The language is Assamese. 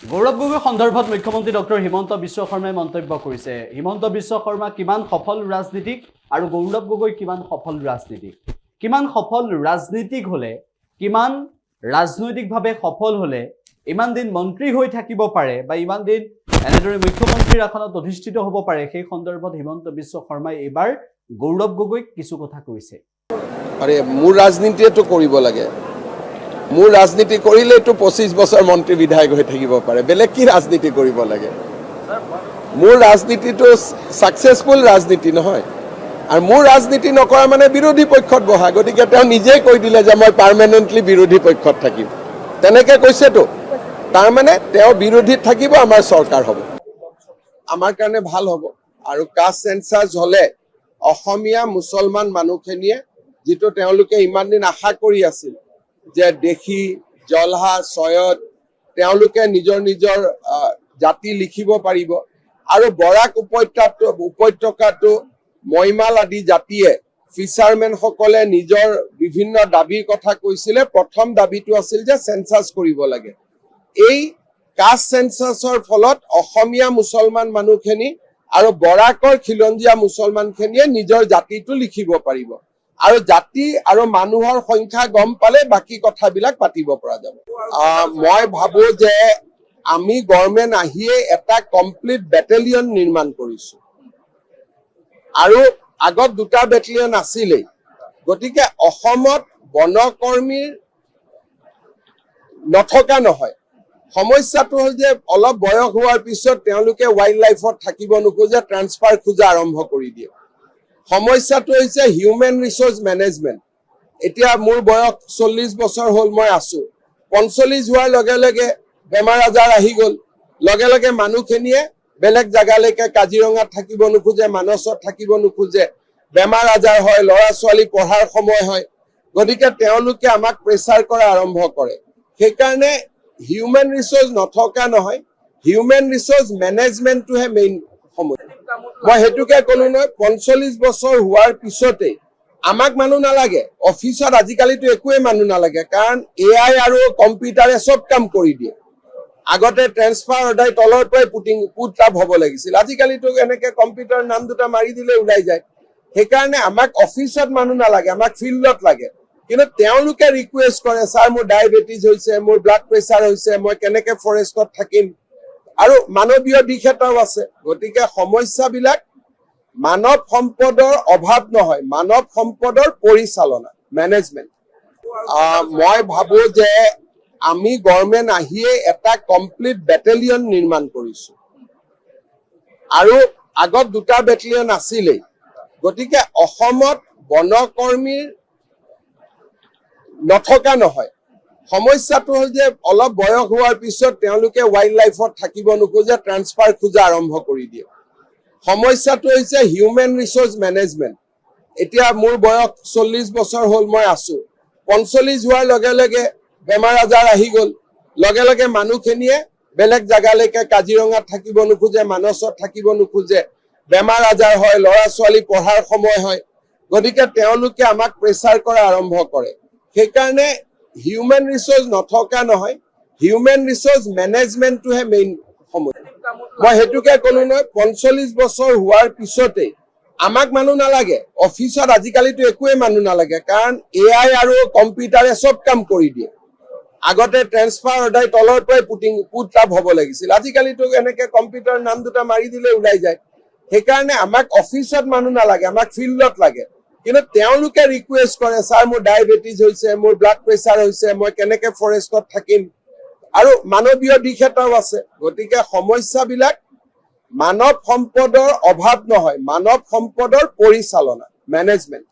গৌৰৱ গগৈ সন্দৰ্ভত মুখ্যমন্ত্ৰী ডক্টৰ হিমন্ত বিশ্ব শৰ্মাই মন্তব্য কৰিছে। হিমন্ত বিশ্ব শৰ্মা কিমান সফল ৰাজনীতিক আৰু গৌৰৱ গগৈ কিমান সফল ৰাজনীতিক, কিমান সফল ৰাজনীতিক হলে, কিমান ৰাজনৈতিকভাৱে সফল হলে ইমান দিন মন্ত্ৰী হৈ থাকিব পাৰে বা ইমান দিন এনেদৰে মুখ্যমন্ত্ৰীৰ আসনত অধিষ্ঠিত হ'ব পাৰে, সেই সন্দৰ্ভত হিমন্ত বিশ্ব শৰ্মাই এবাৰ গৌৰৱ গগৈক কিছু কথা কৈছে। আৰে মোৰ ৰাজনীতিটো কৰিব লাগে, মোৰ ৰাজনীতি কৰিলেতো 25 বছৰ মন্ত্ৰী বিধায়ক হৈ থাকিব পাৰে, বেলেগ কি ৰাজনীতি কৰিব লাগে। মোৰ ৰাজনীতিটো সাকসেসফুল ৰাজনীতি নহয়, আৰু মোৰ ৰাজনীতি নকৰা মানে বিৰোধী পক্ষত বহা। গতিকে তেওঁ নিজেই কৈ দিলে যে মই পাৰ্মানেণ্টলি বিৰোধী পক্ষত থাকিম, তেনেকৈ কৈছেতো। তাৰমানে তেওঁ বিৰোধীত থাকিব, আমাৰ চৰকাৰ হ'ব, আমাৰ কাৰণে ভাল হ'ব। আৰু কাষ্ট সেন্সাস হলে অসমীয়া মুছলমান মানুহখিনিয়ে যিটো তেওঁলোকে ইমান দিন আশা কৰি আছিল যে দেখি জলহা চয়দ তেওঁলোকে নিজৰ নিজৰ জাতি লিখিব পাৰিব, আৰু বৰাক উপত্যকাটো মৈমাল আদি জাতিয়ে ফিচাৰমেনসকলে নিজৰ বিভিন্ন দাবীৰ কথা কৈছিলে। প্ৰথম দাবীটো আছিল যে সেন্সাস কৰিব লাগে। এই কাষ্ট সেন্সাসৰ ফলত অসমীয়া মুছলমান মানুহখিনি আৰু বৰাকৰ খিলঞ্জীয়া মুছলমানখিনিয়ে নিজৰ জাতিটো লিখিব পাৰিব, আৰু জাতি আৰু মানুহৰ সংখ্যা গম পালে বাকী কথাবিলাক পাতিব পৰা যাব। মই ভাবো যে আমি গভৰ্ণমেণ্ট আহিয়ে এটা কমপ্লিট বেটেলিয়ন নিৰ্মাণ কৰিছো, আৰু আগত দুটা বেটেলিয়ন আছিলেই। গতিকে অসমত বনকৰ্মীৰ নথকা নহয়। সমস্যাটো হ'ল যে অলপ বয়স হোৱাৰ পিছত তেওঁলোকে ৱাইল্ড লাইফত থাকিব নোখোজে, ট্ৰান্সফাৰ খোজা আৰম্ভ কৰি দিয়ে। সমস্যাটো হৈছে হিউমেন ৰিচোৰ্চ মেনেজমেণ্ট। এতিয়া মোৰ বয়স 40 বছৰ হ'ল, মই আছো। 45 হোৱাৰ লগে লগে বেমাৰ আজাৰ আহি গ'ল, লগে লগে মানুহখিনিয়ে বেলেগ জাগালৈকে কাজিৰঙাত থাকিব নোখোজে, মানসত থাকিব নোখোজে, বেমাৰ আজাৰ হয়, ল'ৰা ছোৱালী পঢ়াৰ সময় হয়। গতিকে তেওঁলোকে আমাক প্ৰেছাৰ কৰা আৰম্ভ কৰে। সেইকাৰণে হিউমেন ৰিচোৰ্চ নথকা নহয়, হিউমেন ৰিচোৰ্চ মেনেজমেণ্টটোহে মেইন সমস্যা। মই সেইটোকে ক'লো নহয়, 45 বছৰ হোৱাৰ পিছতেই আমাক মানুহ নালাগে অফিচত। আজিকালিতো একোৱে মানুহ নালাগে, কাৰণ AI আৰু কম্পিউটাৰে চব কাম কৰি দিয়ে। আগতে ট্ৰেন্সফাৰ সদায় তলৰ পৰাই পুট আপ হ'ব লাগিছিল, আজিকালিতো এনেকে কম্পিউটাৰ নাম দুটা মাৰি দিলে ওলাই যায়। সেইকাৰণে আমাক অফিচত মানুহ নালাগে, আমাক ফিল্ডত লাগে। কিন্তু তেওঁলোকে ৰিকুৱেষ্ট কৰে, ছাৰ মোৰ ডায়েবেটিছ হৈছে, মোৰ ব্লাড প্ৰেছাৰ হৈছে, মই কেনেকে ফৰেষ্টত থাকিম, আৰু মানৱীয় দিশ এটাও আছে। গতিকে সমস্যাবিলাক মানৱ সম্পদৰ অভাৱ নহয়, মানৱ সম্পদৰ পৰিচালনা, মেনেজমেণ্ট। মই ভাবো যে আমি গভৰ্ণমেণ্ট আহিয়ে এটা কমপ্লিট বেটেলিয়ন নিৰ্মাণ কৰিছো, আৰু আগত দুটা বেটেলিয়ন আছিলেই। গতিকে অসমত বনকৰ্মীৰ নথকা নহয়। সমস্যাটো হ'ল যে অলপ বয়স হোৱাৰ পিছত তেওঁলোকে ৱাইল্ড লাইফত থাকিব নোখোজে, ট্ৰান্সফাৰ খোজা আৰম্ভ কৰি দিয়ে। সমস্যাটো হৈছে হিউমেন ৰিচোৰ্চ মেনেজমেণ্ট। এতিয়া মোৰ বয়স 40 বছৰ হ'ল, মই আছো। 45 হোৱাৰ লগে লগে বেমাৰ আজাৰ আহি গ'ল, লগে লগে মানুহখিনিয়ে বেলেগ জাগালৈকে কাজিৰঙাত থাকিব নোখোজে, মানসত থাকিব নোখোজে, বেমাৰ আজাৰ হয়, ল'ৰা ছোৱালী পঢ়াৰ সময় হয়। গতিকে তেওঁলোকে আমাক প্ৰেছাৰ কৰা আৰম্ভ কৰে। সেইকাৰণে হিউমেন ৰিচোৰ্চ নথকা নহয়, হিউমেন ৰিচোৰ্চ মেনেজমেণ্টটোহে মেইন সমস্যা। মই সেইটোকে ক'লো নহয়, 45 বছৰ হোৱাৰ পিছতেই আমাক মানুহ নালাগে অফিচত। আজিকালিতো একোৱে মানুহ নালাগে, কাৰণ AI আৰু কম্পিউটাৰে চব কাম কৰি দিয়ে। আগতে ট্ৰেন্সফাৰ সদায় তলৰ পৰাই পুট আপ হ'ব লাগিছিল, আজিকালিতো এনেকে কম্পিউটাৰ নাম দুটা মাৰি দিলে ওলাই যায়। সেইকাৰণে আমাক অফিচত মানুহ নালাগে, আমাক ফিল্ডত লাগে। কিন্তু তেওঁলোকে ৰিকুৱেষ্ট কৰে, ছাৰ মোৰ ডায়েবেটিছ হৈছে, মোৰ ব্লাড প্ৰেছাৰ হৈছে, মই কেনেকে ফৰেষ্টত থাকিম, আৰু মানৱীয় দিশ এটাও আছে। গতিকে সমস্যাবিলাক মানৱ সম্পদৰ অভাৱ নহয়, মানৱ সম্পদৰ পৰিচালনা, মেনেজমেণ্ট।